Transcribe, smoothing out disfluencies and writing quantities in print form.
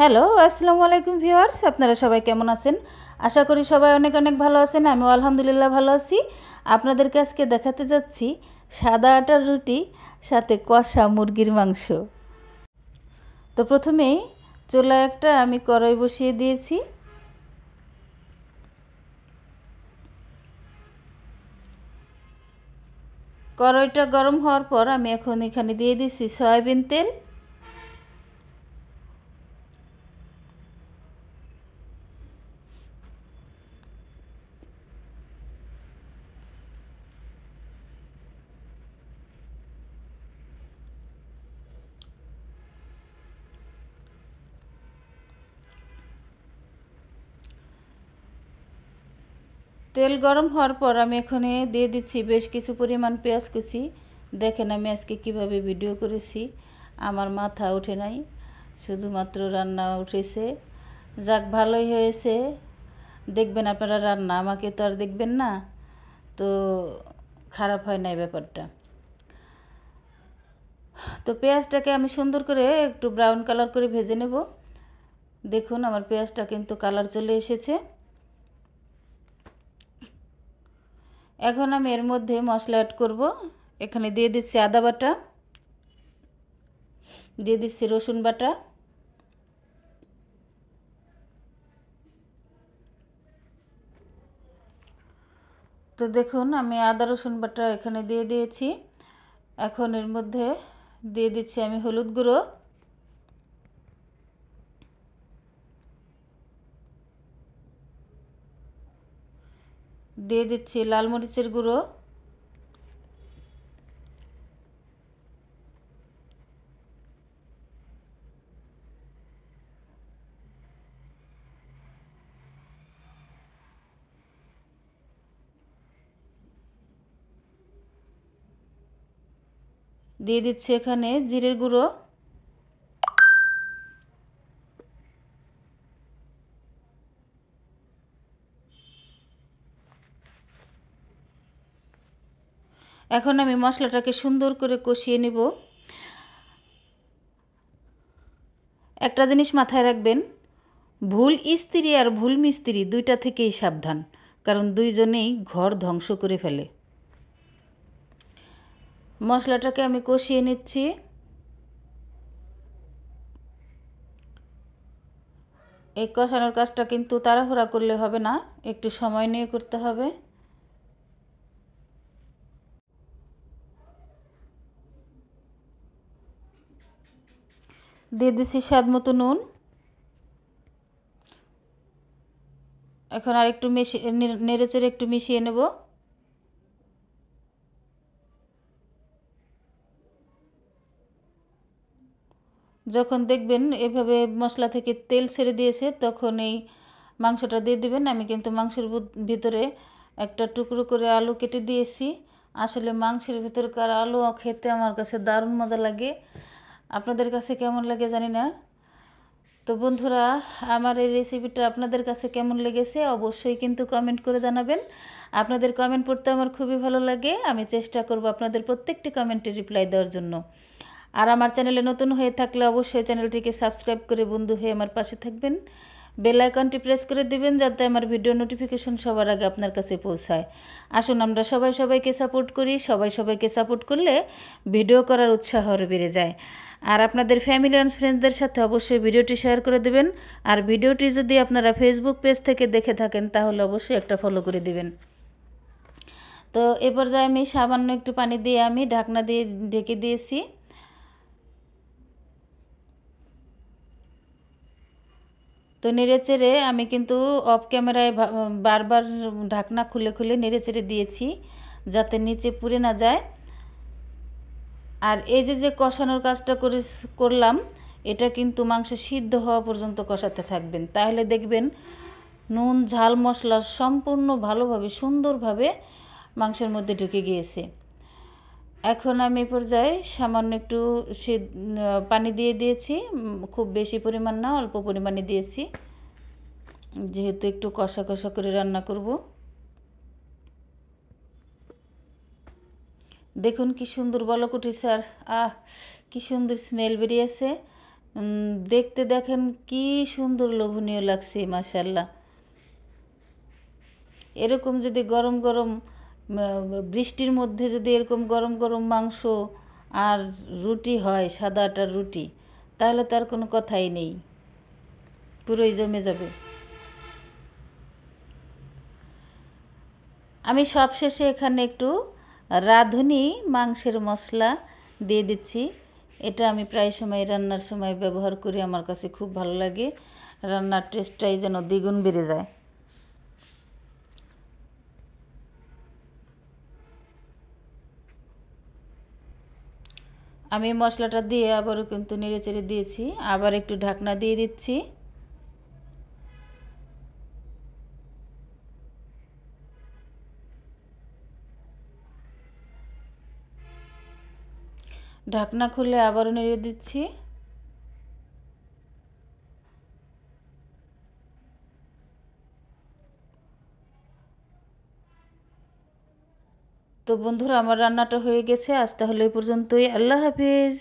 Hello, আসসালামু আলাইকুম viewers. আপনারা সবাই কেমন আছেন? আশা করি সবাই অনেক অনেক ভালো আছেন। আমিও আলহামদুলিল্লাহ ভালো আছি। আপনাদেরকে আজকে দেখাতে যাচ্ছি সাদা আটার রুটি সাথে কষা মুরগির মাংস। তো প্রথমেই চুলায় একটা আমি কড়াই বসিয়ে দিয়েছি। কড়াইটা গরম হওয়ার পর আমি এখন এখানে দিয়ে দিচ্ছি সয়াবিন তেল। তেল গরম হওয়ার পর আমি এখানে দিয়ে দিচ্ছি বেশ কিছু পরিমাণ পেঁয়াজ কুচি। দেখেন আমি আজকে কিভাবে ভিডিও করেছি, আমার মাথা ওঠে নাই, শুধুমাত্র রান্না উঠেছে। যাক, ভালোই হয়েছে। দেখবেন আপনারা রান্না, আমাকে তো আর দেখবেন না, তো খারাপ হয় না এই ব্যাপারটা। তো পেঁয়াজটাকে আমি সুন্দর করে একটু ব্রাউন কালার করে ভেজে নেব। দেখুন আমার পেঁয়াজটা কিন্তু কালার চলে এসেছে। এখন আমি এর মধ্যে মশলা অ্যাড করব। এখানে দিয়ে দিচ্ছি আদা বাটা, দিয়ে দিচ্ছি রসুন বাটা, তো দেখুন আমি আদা রসুন বাটা এখানে দিয়ে দিয়েছি। এখন এর মধ্যে দিয়ে দিচ্ছি আমি হলুদ গুঁড়ো, দিয়ে দিচ্ছি লাল মরিচের গুঁড়ো, দিয়ে দিচ্ছি এখানে জিরের গুঁড়ো, এখন আমি মশলাটাকে সুন্দর করে কষিয়ে নেব। একটা জিনিস মাথায় রাখবেন, ভুল স্ত্রী আর ভুল মিস্ত্রি দুইটা থেকেই সাবধান, কারণ দুইজনেই ঘর ধ্বংস করে ফেলে। মশলাটাকে আমি কষিয়ে নিচ্ছি। এই কষানোর কাজটা কিন্তু তাড়াহুড়া করলে হবে না, একটু সময় নিয়ে করতে হবে। দিয়ে দিচ্ছি স্বাদ মতো নুন। এখন আর একটু নেড়েচেড়ে একটু মিশিয়ে নেব। যখন দেখবেন এভাবে মশলা থেকে তেল ছেড়ে দিয়েছে, তখন এই মাংসটা দিয়ে দিবেন। আমি কিন্তু মাংসের ভিতরে একটা টুকরো করে আলু কেটে দিয়েছি। আসলে মাংসের ভিতরকার আলু খেতে আমার কাছে দারুণ মজা লাগে। আপনাদের কাছে কেমন লাগে জানি না। তো বন্ধুরা, আমার এই রেসিপিটা আপনাদের কাছে কেমন লেগেছে অবশ্যই কিন্তু কমেন্ট করে জানাবেন। আপনাদের কমেন্ট পড়তে আমার খুবই ভালো লাগে। আমি চেষ্টা করব আপনাদের প্রত্যেকটি কমেন্টে রিপ্লাই দেওয়ার জন্য। আর আমার চ্যানেলে নতুন হয়ে থাকলে অবশ্যই চ্যানেলটিকে সাবস্ক্রাইব করে বন্ধু হয়ে আমার পাশে থাকবেন। বেল আইকনটি প্রেস করে দিবেন যাতে আমার ভিডিও নোটিফিকেশন সবার আগে আপনার কাছে পৌঁছায়। আসুন আমরা সবাই সবাইকে সাপোর্ট করি। সবাইকে সাপোর্ট করলে ভিডিও করার উৎসাহ আরও বেড়ে যায়। আর আপনাদের ফ্যামিলি অ্যান্ড ফ্রেন্ডসদের সাথে অবশ্যই ভিডিওটি শেয়ার করে দেবেন। আর ভিডিওটি যদি আপনারা ফেসবুক পেজ থেকে দেখে থাকেন তাহলে অবশ্যই একটা ফলো করে দিবেন। তো এ পর্যায়ে আমি সামান্য একটু পানি দিয়ে আমি ঢাকনা দিয়ে ঢেকে দিয়েছি। তো নেড়েচেড়ে আমি কিন্তু অফ ক্যামেরায় বারবার ঢাকনা খুলে খুলে নেড়েচেড়ে দিয়েছি যাতে নিচে পুড়ে না যায়। আর এই যে কষানোর কাজটা করলাম, এটা কিন্তু মাংস সিদ্ধ হওয়া পর্যন্ত কষাতে থাকবেন, তাহলে দেখবেন নুন ঝাল মশলা সম্পূর্ণ ভালোভাবে সুন্দরভাবে মাংসের মধ্যে ঢুকে গিয়েছে। এখন আমি পর্যায়ে সামান্য একটু পানি দিয়ে দিয়েছি, খুব বেশি পরিমাণ না, অল্প পরিমাণে দিয়েছি, যেহেতু একটু কষা কষা করে রান্না করব। দেখুন কি সুন্দর বলক উঠেছে, আর কি সুন্দর স্মেল বেরিয়েছে। দেখতে দেখেন কি সুন্দর লোভনীয় লাগছে মাশাআল্লাহ। এরকম যদি গরম গরম বৃষ্টির মধ্যে যদি এরকম গরম গরম মাংস আর রুটি হয়, সাদা আটার রুটি, তাহলে তার কোনো কথাই নেই, পুরোই জমে যাবে। আমি সবশেষে এখানে একটু রাঁধুনি মাংসের মশলা দিয়ে দিচ্ছি। এটা আমি প্রায় সময় রান্নার সময় ব্যবহার করি, আমার কাছে খুব ভালো লাগে, রান্নার টেস্টটাই যেন দ্বিগুণ বেড়ে যায়। আমি মশলাটা দিয়ে আবারও কিন্তু নেড়েচেড়ে দিয়েছি, আবার একটু ঢাকনা দিয়ে দিচ্ছি। ঢাকনা খুলে আবারও নেড়ে দিচ্ছি। তো বন্ধুরা, আমার রান্নাটা হয়ে গেছে, আজ তাহলে এই পর্যন্তই। আল্লাহ হাফিজ।